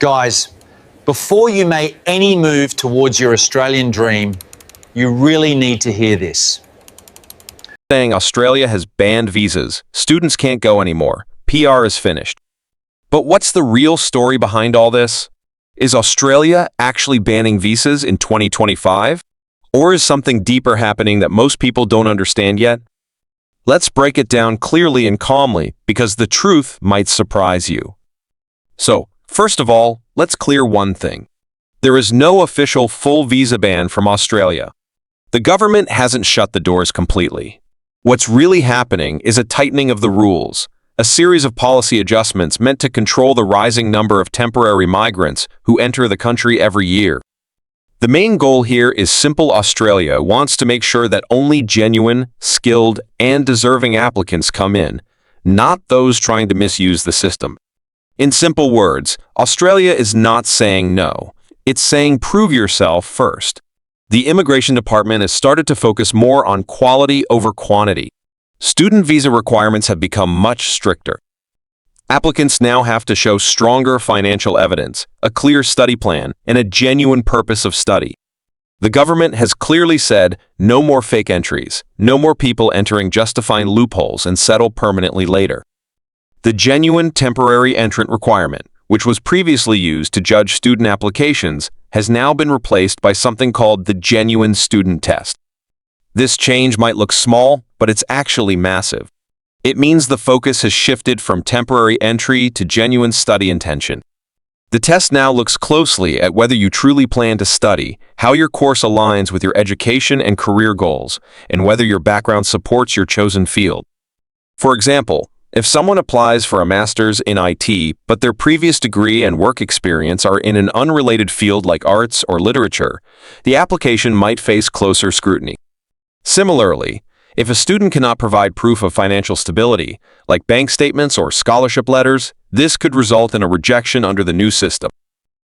Guys, before you make any move towards your Australian dream, you really need to hear this. Saying Australia has banned visas, students can't go anymore, PR is finished. But what's the real story behind all this? Is Australia actually banning visas in 2025? Or is something deeper happening that most people don't understand yet? Let's break it down clearly and calmly, because the truth might surprise you. So, first of all, let's clear one thing. There is no official full visa ban from Australia. The government hasn't shut the doors completely. What's really happening is a tightening of the rules, a series of policy adjustments meant to control the rising number of temporary migrants who enter the country every year. The main goal here is simple. Australia wants to make sure that only genuine, skilled, and deserving applicants come in, not those trying to misuse the system. In simple words, Australia is not saying no. It's saying prove yourself first. The Immigration Department has started to focus more on quality over quantity. Student visa requirements have become much stricter. Applicants now have to show stronger financial evidence, a clear study plan, and a genuine purpose of study. The government has clearly said no more fake entries, no more people entering just to find loopholes and settle permanently later. The genuine temporary entrant requirement, which was previously used to judge student applications, has now been replaced by something called the genuine student test. This change might look small, but it's actually massive. It means the focus has shifted from temporary entry to genuine study intention. The test now looks closely at whether you truly plan to study, how your course aligns with your education and career goals, and whether your background supports your chosen field. For example, if someone applies for a master's in IT, but their previous degree and work experience are in an unrelated field like arts or literature, the application might face closer scrutiny. Similarly, if a student cannot provide proof of financial stability, like bank statements or scholarship letters, this could result in a rejection under the new system.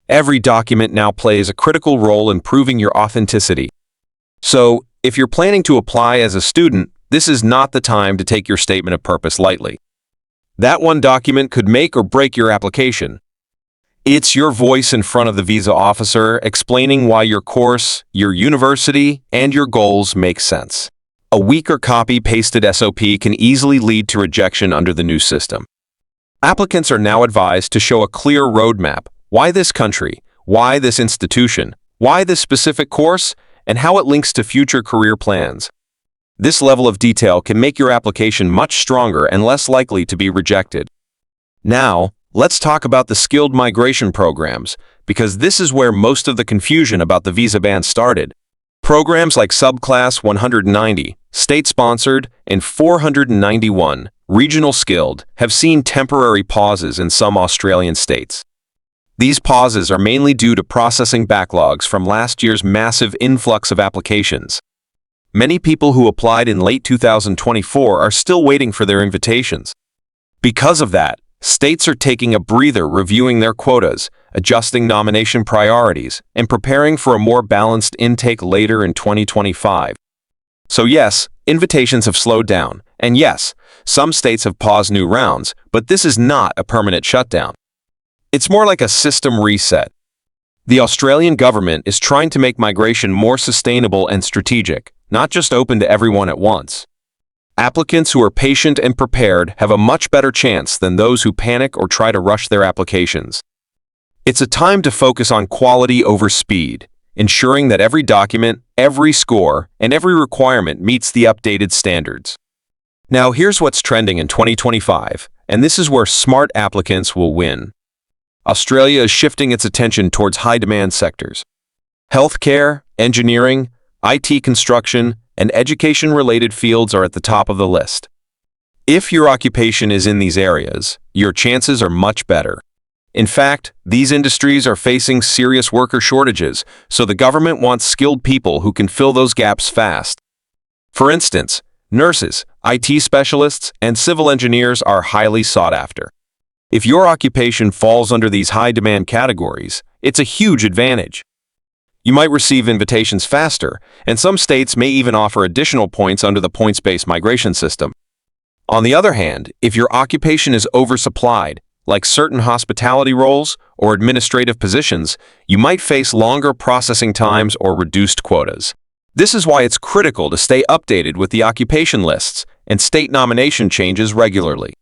Every document now plays a critical role in proving your authenticity. So, if you're planning to apply as a student, this is not the time to take your statement of purpose lightly. That one document could make or break your application. It's your voice in front of the visa officer explaining why your course, your university, and your goals make sense. A weaker copy-pasted SOP can easily lead to rejection under the new system. Applicants are now advised to show a clear roadmap: why this country, why this institution, why this specific course, and how it links to future career plans. This level of detail can make your application much stronger and less likely to be rejected. Now, let's talk about the skilled migration programs, because this is where most of the confusion about the visa ban started. Programs like Subclass 190, state-sponsored, and 491, regional skilled, have seen temporary pauses in some Australian states. These pauses are mainly due to processing backlogs from last year's massive influx of applications. Many people who applied in late 2024 are still waiting for their invitations. Because of that, states are taking a breather, reviewing their quotas, adjusting nomination priorities, and preparing for a more balanced intake later in 2025. So yes, invitations have slowed down, and yes, some states have paused new rounds, but this is not a permanent shutdown. It's more like a system reset. The Australian government is trying to make migration more sustainable and strategic, not just open to everyone at once. Applicants who are patient and prepared have a much better chance than those who panic or try to rush their applications. It's a time to focus on quality over speed, ensuring that every document, every score, and every requirement meets the updated standards. Now here's what's trending in 2025, and this is where smart applicants will win. Australia is shifting its attention towards high-demand sectors. Healthcare, engineering, IT construction, and education-related fields are at the top of the list. If your occupation is in these areas, your chances are much better. In fact, these industries are facing serious worker shortages, so the government wants skilled people who can fill those gaps fast. For instance, nurses, IT specialists, and civil engineers are highly sought after. If your occupation falls under these high-demand categories, it's a huge advantage. You might receive invitations faster, and some states may even offer additional points under the points-based migration system. On the other hand, if your occupation is oversupplied, like certain hospitality roles or administrative positions, you might face longer processing times or reduced quotas. This is why it's critical to stay updated with the occupation lists and state nomination changes regularly.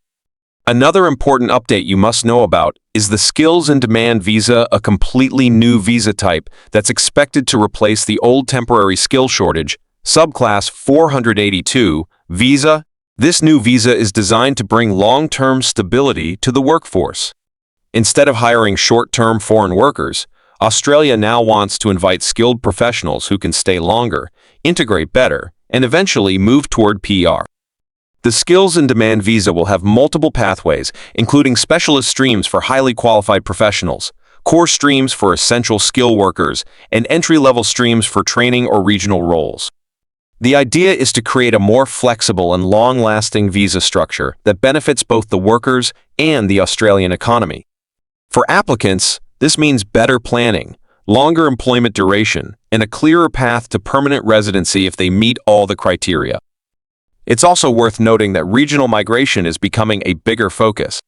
Another important update you must know about is the Skills in Demand visa, a completely new visa type that's expected to replace the old temporary skill shortage, subclass 482, visa. This new visa is designed to bring long-term stability to the workforce. Instead of hiring short-term foreign workers, Australia now wants to invite skilled professionals who can stay longer, integrate better, and eventually move toward PR. The Skills in Demand visa will have multiple pathways, including specialist streams for highly qualified professionals, core streams for essential skill workers, and entry-level streams for training or regional roles. The idea is to create a more flexible and long-lasting visa structure that benefits both the workers and the Australian economy. For applicants, this means better planning, longer employment duration, and a clearer path to permanent residency if they meet all the criteria. It's also worth noting that regional migration is becoming a bigger focus.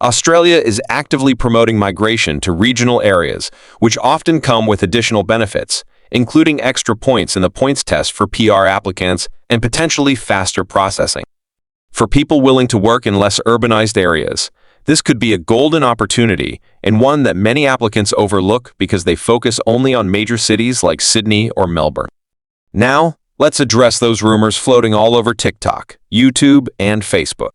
Australia is actively promoting migration to regional areas, which often come with additional benefits, including extra points in the points test for PR applicants and potentially faster processing. For people willing to work in less urbanized areas, this could be a golden opportunity and one that many applicants overlook because they focus only on major cities like Sydney or Melbourne. Now, let's address those rumors floating all over TikTok, YouTube, and Facebook.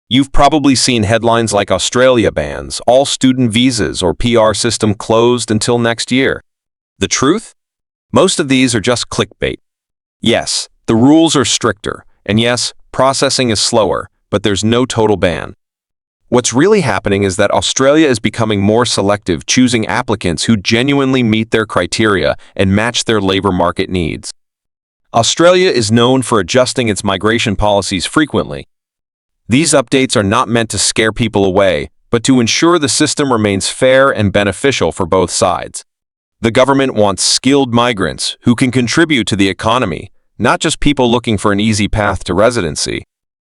You've probably seen headlines like Australia bans all student visas or PR system closed until next year. The truth? Most of these are just clickbait. Yes, the rules are stricter, and yes, processing is slower, but there's no total ban. What's really happening is that Australia is becoming more selective, choosing applicants who genuinely meet their criteria and match their labor market needs. Australia is known for adjusting its migration policies frequently. These updates are not meant to scare people away, but to ensure the system remains fair and beneficial for both sides. The government wants skilled migrants who can contribute to the economy, not just people looking for an easy path to residency.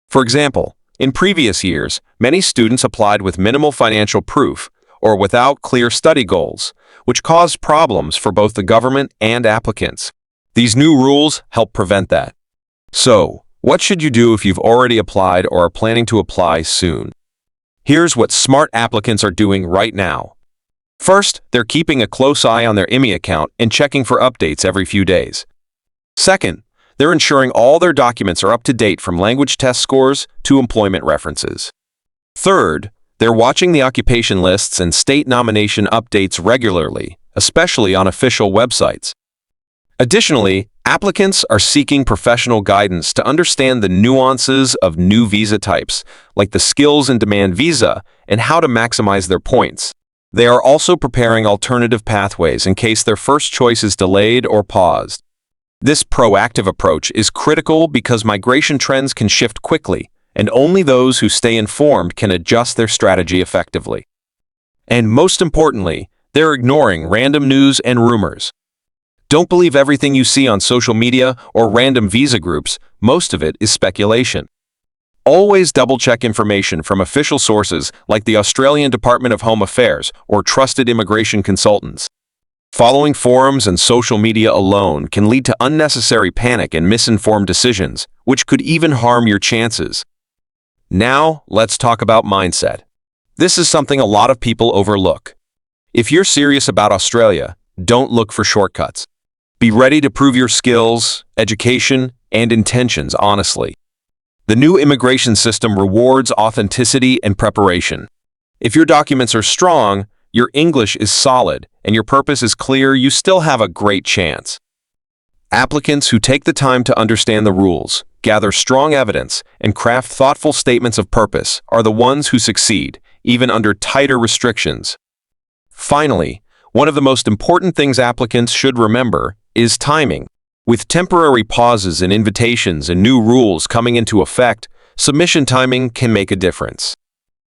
For example, in previous years, many students applied with minimal financial proof or without clear study goals, which caused problems for both the government and applicants. These new rules help prevent that. So, what should you do if you've already applied or are planning to apply soon? Here's what smart applicants are doing right now. First, they're keeping a close eye on their IME account and checking for updates every few days. Second, they're ensuring all their documents are up to date from language test scores to employment references. Third, they're watching the occupation lists and state nomination updates regularly, especially on official websites. Additionally, applicants are seeking professional guidance to understand the nuances of new visa types, like the Skills in Demand visa, and how to maximize their points. They are also preparing alternative pathways in case their first choice is delayed or paused. This proactive approach is critical because migration trends can shift quickly, and only those who stay informed can adjust their strategy effectively. And most importantly, they're ignoring random news and rumors. Don't believe everything you see on social media or random visa groups. Most of it is speculation. Always double-check information from official sources like the Australian Department of Home Affairs or trusted immigration consultants. Following forums and social media alone can lead to unnecessary panic and misinformed decisions, which could even harm your chances. Now, let's talk about mindset. This is something a lot of people overlook. If you're serious about Australia, don't look for shortcuts. Be ready to prove your skills, education, and intentions honestly. The new immigration system rewards authenticity and preparation. If your documents are strong, your English is solid, and your purpose is clear, you still have a great chance. Applicants who take the time to understand the rules, gather strong evidence, and craft thoughtful statements of purpose are the ones who succeed, even under tighter restrictions. Finally, one of the most important things applicants should remember is timing. With temporary pauses in invitations and new rules coming into effect, submission timing can make a difference.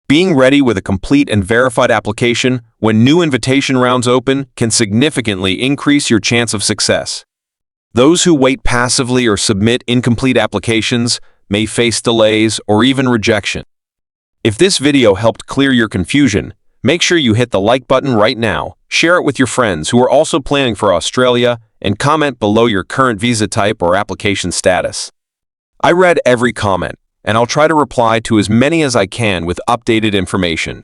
Being ready with a complete and verified application when new invitation rounds open can significantly increase your chance of success. Those who wait passively or submit incomplete applications may face delays or even rejection. If this video helped clear your confusion, Make sure you hit the like button right now, share it with your friends who are also planning for Australia, and comment below your current visa type or application status. I read every comment, and I'll try to reply to as many as I can with updated information.